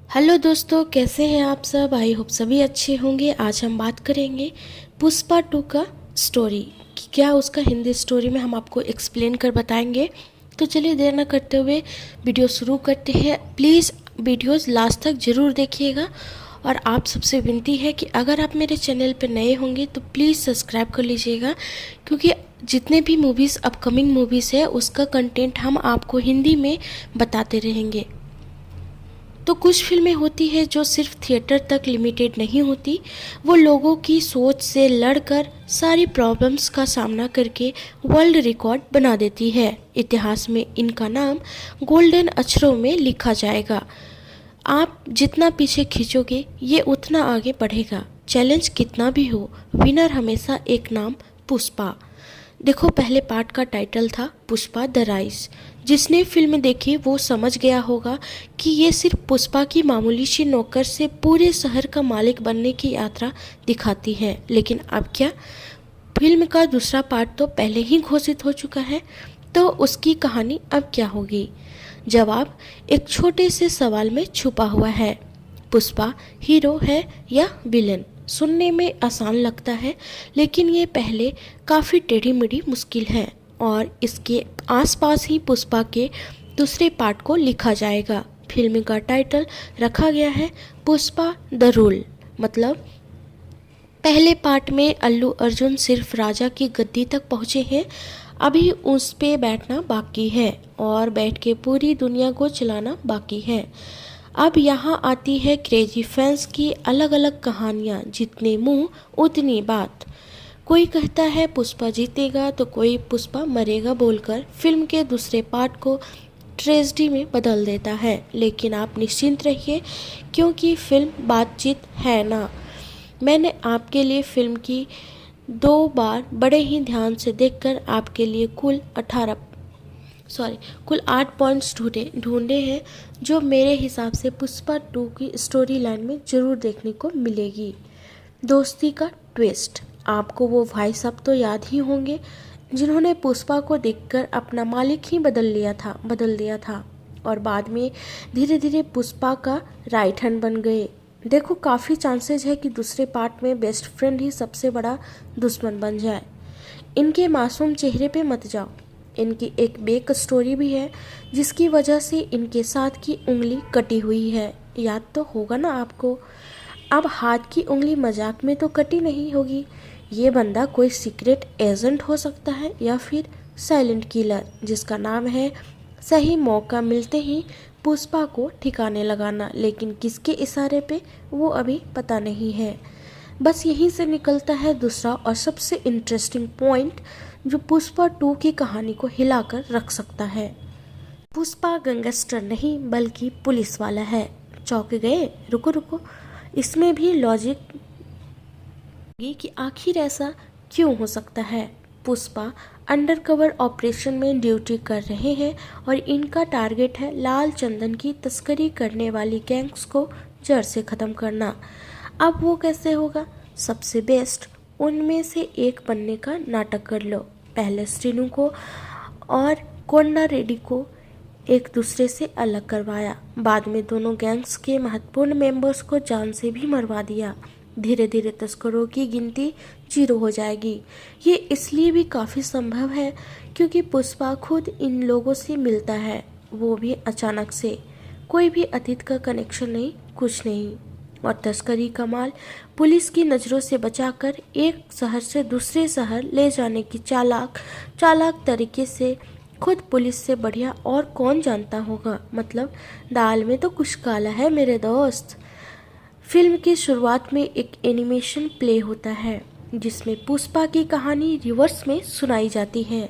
Hello दोस्तों, कैसे हैं आप सब। आई होप सभी अच्छे होंगे। आज हम बात करेंगे पुष्पा 2 का स्टोरी कि क्या उसका हिंदी स्टोरी में हम आपको एक्सप्लेन कर बताएंगे। तो चलिए देर ना करते हुए वीडियो शुरू करते हैं। प्लीज़ वीडियोस लास्ट तक ज़रूर देखिएगा और आप सबसे विनती है कि अगर आप मेरे चैनल पर नए होंगे तो प्लीज़ सब्सक्राइब कर लीजिएगा, क्योंकि जितने भी मूवीज़ अपकमिंग मूवीज़ है उसका कंटेंट हम आपको हिंदी में बताते रहेंगे। तो कुछ फिल्में होती है जो सिर्फ थिएटर तक लिमिटेड नहीं होती, वो लोगों की सोच से लड़कर सारी प्रॉब्लम्स का सामना करके वर्ल्ड रिकॉर्ड बना देती है। इतिहास में इनका नाम गोल्डन अक्षरों में लिखा जाएगा। आप जितना पीछे खींचोगे ये उतना आगे बढ़ेगा। चैलेंज कितना भी हो, विनर हमेशा एक नाम, पुष्पा। देखो, पहले पार्ट का टाइटल था पुष्पा द राइज। जिसने फिल्म देखी वो समझ गया होगा कि ये सिर्फ पुष्पा की मामूली सी नौकर से पूरे शहर का मालिक बनने की यात्रा दिखाती है। लेकिन अब क्या, फिल्म का दूसरा पार्ट तो पहले ही घोषित हो चुका है, तो उसकी कहानी अब क्या होगी? जवाब एक छोटे से सवाल में छुपा हुआ है। पुष्पा हीरो है या विलेन? सुनने में आसान लगता है, लेकिन ये पहले काफ़ी टेढ़ी मेढ़ी मुश्किल है और इसके आसपास ही पुष्पा के दूसरे पार्ट को लिखा जाएगा। फिल्म का टाइटल रखा गया है पुष्पा द रूल। मतलब पहले पार्ट में अल्लू अर्जुन सिर्फ राजा की गद्दी तक पहुँचे हैं, अभी उस पे बैठना बाकी है और बैठ के पूरी दुनिया को चलाना बाकी है। अब यहाँ आती है क्रेजी फैंस की अलग अलग कहानियाँ, जितने मुंह उतनी बात। कोई कहता है पुष्पा जीतेगा तो कोई पुष्पा मरेगा बोलकर फिल्म के दूसरे पार्ट को ट्रेजेडी में बदल देता है। लेकिन आप निश्चिंत रहिए, क्योंकि फिल्म बातचीत है ना। मैंने आपके लिए फिल्म की 2 बार बड़े ही ध्यान से देखकर आपके लिए कुल 8 पॉइंट्स ढूंढे हैं, जो मेरे हिसाब से पुष्पा 2 की स्टोरी लाइन में ज़रूर देखने को मिलेगी। दोस्ती का ट्विस्ट। आपको वो भाई साहब तो याद ही होंगे जिन्होंने पुष्पा को देखकर अपना मालिक ही बदल दिया था और बाद में धीरे धीरे पुष्पा का राइट हैंड बन गए। देखो, काफ़ी चांसेस है कि दूसरे पार्ट में बेस्ट फ्रेंड ही सबसे बड़ा दुश्मन बन जाए। इनके मासूम चेहरे पे मत जाओ। इनकी एक बेक स्टोरी भी है जिसकी वजह से इनके साथ की उंगली कटी हुई है। याद तो होगा ना आपको। अब हाथ की उंगली मजाक में तो कटी नहीं होगी। ये बंदा कोई सीक्रेट एजेंट हो सकता है या फिर साइलेंट किलर, जिसका नाम है सही मौका मिलते ही पुष्पा को ठिकाने लगाना। लेकिन किसके इशारे पे वो अभी पता नहीं है। बस यहीं से निकलता है दूसरा और सबसे इंटरेस्टिंग पॉइंट, जो पुष्पा 2 की कहानी को हिलाकर रख सकता है। पुष्पा गैंगस्टर नहीं बल्कि पुलिस वाला है। चौंक गए? रुको रुको, इसमें भी लॉजिक कि आखिर ऐसा क्यों हो सकता है। पुष्पा अंडरकवर ऑपरेशन में ड्यूटी कर रहे हैं और इनका टारगेट है लाल चंदन की तस्करी करने वाली गैंग्स को जड़ से ख़त्म करना। अब वो कैसे होगा? सबसे बेस्ट उनमें से एक बनने का नाटक कर लो। पहले श्रीनू को और कोंडा रेड्डी को एक दूसरे से अलग करवाया, बाद में दोनों गैंग्स के महत्वपूर्ण मेंबर्स को जान से भी मरवा दिया। धीरे धीरे तस्करों की गिनती 0 हो जाएगी। ये इसलिए भी काफ़ी संभव है क्योंकि पुष्पा खुद इन लोगों से मिलता है, वो भी अचानक से। कोई भी अतीत का कनेक्शन नहीं, कुछ नहीं। और तस्करी का माल पुलिस की नज़रों से बचाकर एक शहर से दूसरे शहर ले जाने की चालाक तरीके से खुद पुलिस से बढ़िया और कौन जानता होगा। मतलब दाल में तो कुछ काला है मेरे दोस्त। फिल्म की शुरुआत में एक एनिमेशन प्ले होता है जिसमें पुष्पा की कहानी रिवर्स में सुनाई जाती है।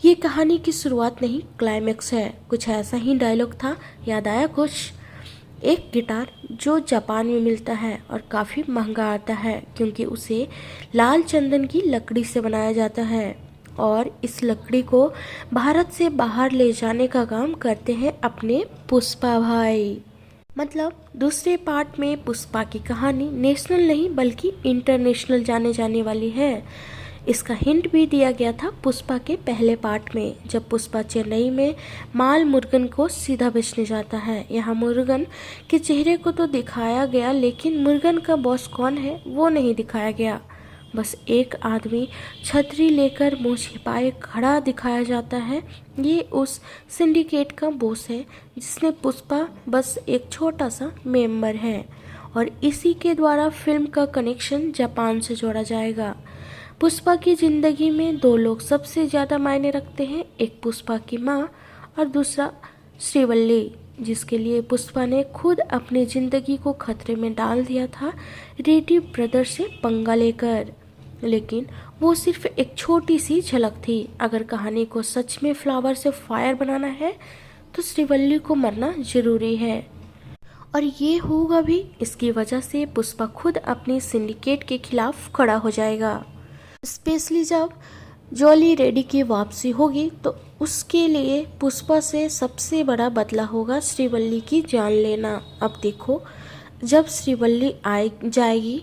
ये कहानी की शुरुआत नहीं, क्लाइमेक्स है। कुछ ऐसा ही डायलॉग था, याद आया कुछ? एक गिटार जो जापान में मिलता है और काफ़ी महंगा आता है क्योंकि उसे लाल चंदन की लकड़ी से बनाया जाता है और इस लकड़ी को भारत से बाहर ले जाने का काम करते हैं अपने पुष्पा भाई। मतलब दूसरे पार्ट में पुष्पा की कहानी नेशनल नहीं बल्कि इंटरनेशनल जाने जाने वाली है। इसका हिंट भी दिया गया था पुष्पा के पहले पार्ट में, जब पुष्पा चेन्नई में माल मुरुगन को सीधा बेचने जाता है। यहाँ मुरुगन के चेहरे को तो दिखाया गया, लेकिन मुरुगन का बॉस कौन है वो नहीं दिखाया गया। बस एक आदमी छतरी लेकर मुंह छिपाए खड़ा दिखाया जाता है। ये उस सिंडिकेट का बॉस है जिसने पुष्पा बस एक छोटा सा मेंबर है, और इसी के द्वारा फिल्म का कनेक्शन जापान से जोड़ा जाएगा। पुष्पा की ज़िंदगी में दो लोग सबसे ज़्यादा मायने रखते हैं, एक पुष्पा की माँ और दूसरा श्रीवल्ली, जिसके लिए पुष्पा ने खुद अपनी ज़िंदगी को खतरे में डाल दिया था रेड्डी ब्रदर्स से पंगा लेकर। लेकिन वो सिर्फ एक छोटी सी झलक थी। अगर कहानी को सच में फ्लावर से फायर बनाना है तो श्रीवल्ली को मरना जरूरी है, और ये होगा भी। इसकी वजह से पुष्पा खुद अपनी सिंडिकेट के खिलाफ खड़ा हो जाएगा। स्पेशली जब जॉली रेड्डी की वापसी होगी तो उसके लिए पुष्पा से सबसे बड़ा बदला होगा श्रीवल्ली की जान लेना। अब देखो, जब श्रीवल्ली जाएगी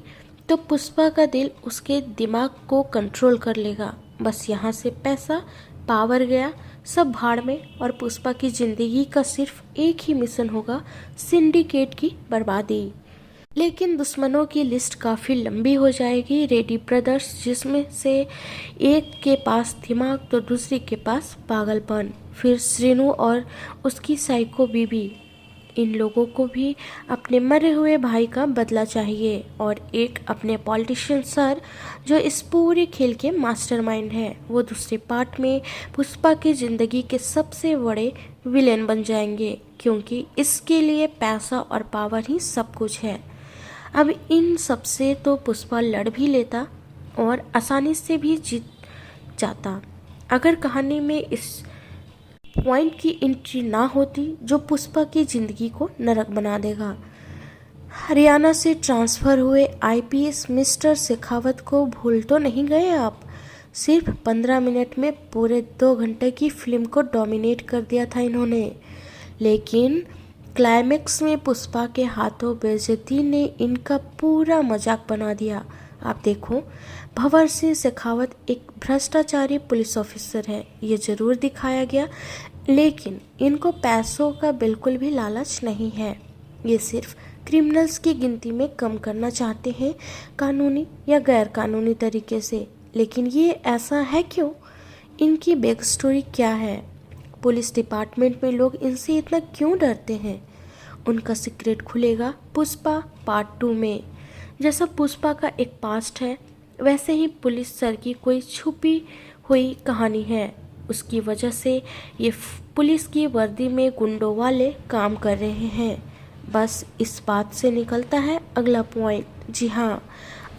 तो पुष्पा का दिल उसके दिमाग को कंट्रोल कर लेगा। बस यहाँ से पैसा, पावर गया, सब भाड़ में, और पुष्पा की ज़िंदगी का सिर्फ एक ही मिशन होगा, सिंडिकेट की बर्बादी। लेकिन दुश्मनों की लिस्ट काफ़ी लंबी हो जाएगी। रेड्डी ब्रदर्स, जिसमें से एक के पास दिमाग तो दूसरे के पास पागलपन, फिर श्रीनु और उसकी साइको बीबी, इन लोगों को भी अपने मरे हुए भाई का बदला चाहिए, और एक अपने पॉलिटिशियन सर जो इस पूरे खेल के मास्टरमाइंड हैं। वो दूसरे पार्ट में पुष्पा की ज़िंदगी के सबसे बड़े विलेन बन जाएंगे, क्योंकि इसके लिए पैसा और पावर ही सब कुछ है। अब इन सबसे तो पुष्पा लड़ भी लेता और आसानी से भी जीत जाता, अगर कहानी में इस पॉइंट की एंट्री ना होती जो पुष्पा की ज़िंदगी को नरक बना देगा। हरियाणा से ट्रांसफ़र हुए आईपीएस मिस्टर शेखावत को भूल तो नहीं गए आप? सिर्फ 15 मिनट में पूरे 2 घंटे की फिल्म को डोमिनेट कर दिया था इन्होंने। लेकिन क्लाइमेक्स में पुष्पा के हाथों बेइज्जती ने इनका पूरा मजाक बना दिया। आप देखो, भंवर सिंह शेखावत एक भ्रष्टाचारी पुलिस ऑफिसर है, ये जरूर दिखाया गया, लेकिन इनको पैसों का बिल्कुल भी लालच नहीं है। ये सिर्फ क्रिमिनल्स की गिनती में कम करना चाहते हैं, कानूनी या गैर कानूनी तरीके से। लेकिन ये ऐसा है क्यों? इनकी बैक स्टोरी क्या है? पुलिस डिपार्टमेंट में लोग इनसे इतना क्यों डरते हैं? उनका सीक्रेट खुलेगा पुष्पा पार्ट 2 में। जैसा पुष्पा का एक पास्ट है, वैसे ही पुलिस सर की कोई छुपी हुई कहानी है। उसकी वजह से ये पुलिस की वर्दी में गुंडों वाले काम कर रहे हैं। बस इस बात से निकलता है अगला पॉइंट। जी हाँ,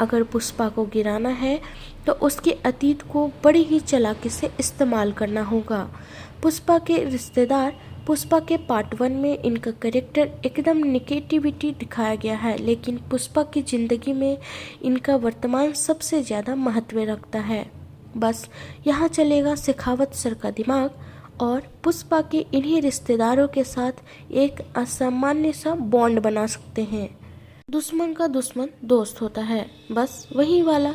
अगर पुष्पा को गिराना है तो उसके अतीत को बड़ी ही चालाकी से इस्तेमाल करना होगा। पुष्पा के रिश्तेदार, पुष्पा के पार्ट 1 में इनका कैरेक्टर एकदम नेगेटिविटी दिखाया गया है, लेकिन पुष्पा की ज़िंदगी में इनका वर्तमान सबसे ज़्यादा महत्व रखता है। बस यहाँ चलेगा शेखावत सर का दिमाग, और पुष्पा के इन्हीं रिश्तेदारों के साथ एक असामान्य सा बॉन्ड बना सकते हैं। दुश्मन का दुश्मन दोस्त होता है, बस वही वाला।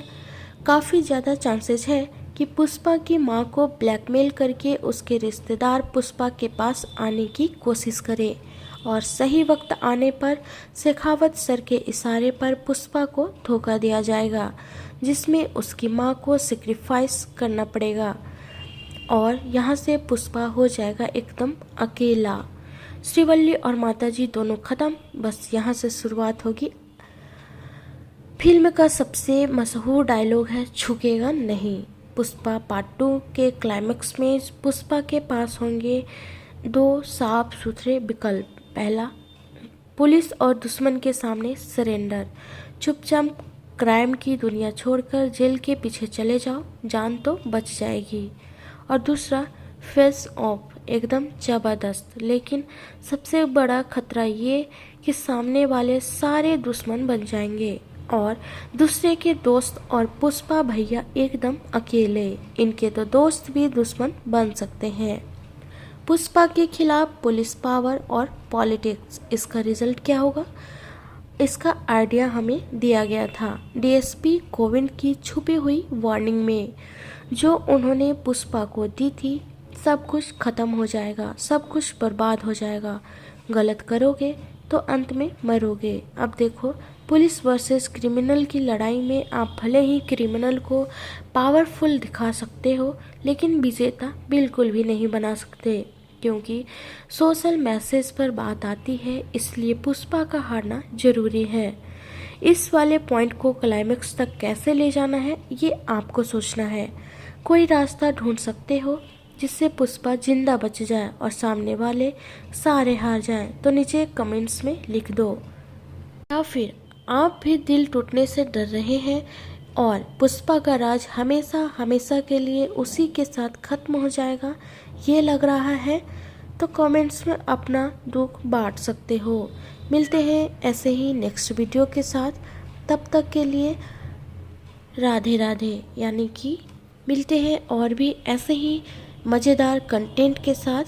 काफ़ी ज़्यादा चांसेस है कि पुष्पा की मां को ब्लैकमेल करके उसके रिश्तेदार पुष्पा के पास आने की कोशिश करे, और सही वक्त आने पर शेखावत सर के इशारे पर पुष्पा को धोखा दिया जाएगा, जिसमें उसकी मां को सेक्रीफाइस करना पड़ेगा, और यहाँ से पुष्पा हो जाएगा एकदम अकेला। श्रीवल्ली और माताजी दोनों खत्म। बस यहाँ से शुरुआत होगी। फिल्म का सबसे मशहूर डायलॉग है, झुकेगा नहीं। पुष्पा पार्ट 2 के क्लाइमेक्स में पुष्पा के पास होंगे 2 साफ सुथरे विकल्प। पहला, पुलिस और दुश्मन के सामने सरेंडर, चुपचाप क्राइम की दुनिया छोड़कर जेल के पीछे चले जाओ, जान तो बच जाएगी। और दूसरा, फेस ऑफ, एकदम ज़बरदस्त, लेकिन सबसे बड़ा खतरा ये कि सामने वाले सारे दुश्मन बन जाएंगे और दूसरे के दोस्त, और पुष्पा भैया एकदम अकेले। इनके तो दोस्त भी दुश्मन बन सकते हैं। पुष्पा के खिलाफ पुलिस पावर और पॉलिटिक्स, इसका रिजल्ट क्या होगा? इसका आइडिया हमें दिया गया था डीएसपी गोविंद की छुपी हुई वार्निंग में, जो उन्होंने पुष्पा को दी थी। सब कुछ खत्म हो जाएगा, सब कुछ बर्बाद हो जाएगा, गलत करोगे तो अंत में मरोगे। अब देखो, पुलिस वर्सेस क्रिमिनल की लड़ाई में आप भले ही क्रिमिनल को पावरफुल दिखा सकते हो, लेकिन विजेता बिल्कुल भी नहीं बना सकते, क्योंकि सोशल मैसेज पर बात आती है, इसलिए पुष्पा का हारना जरूरी है। इस वाले पॉइंट को क्लाइमेक्स तक कैसे ले जाना है, ये आपको सोचना है। कोई रास्ता ढूंढ सकते हो जिससे पुष्पा जिंदा बच जाए और सामने वाले सारे हार जाएं, तो नीचे कमेंट्स में लिख दो। या फिर आप भी दिल टूटने से डर रहे हैं और पुष्पा का राज हमेशा हमेशा के लिए उसी के साथ खत्म हो जाएगा, ये लग रहा है, तो कमेंट्स में अपना दुख बांट सकते हो। मिलते हैं ऐसे ही नेक्स्ट वीडियो के साथ, तब तक के लिए राधे राधे। यानी कि मिलते हैं और भी ऐसे ही मज़ेदार कंटेंट के साथ।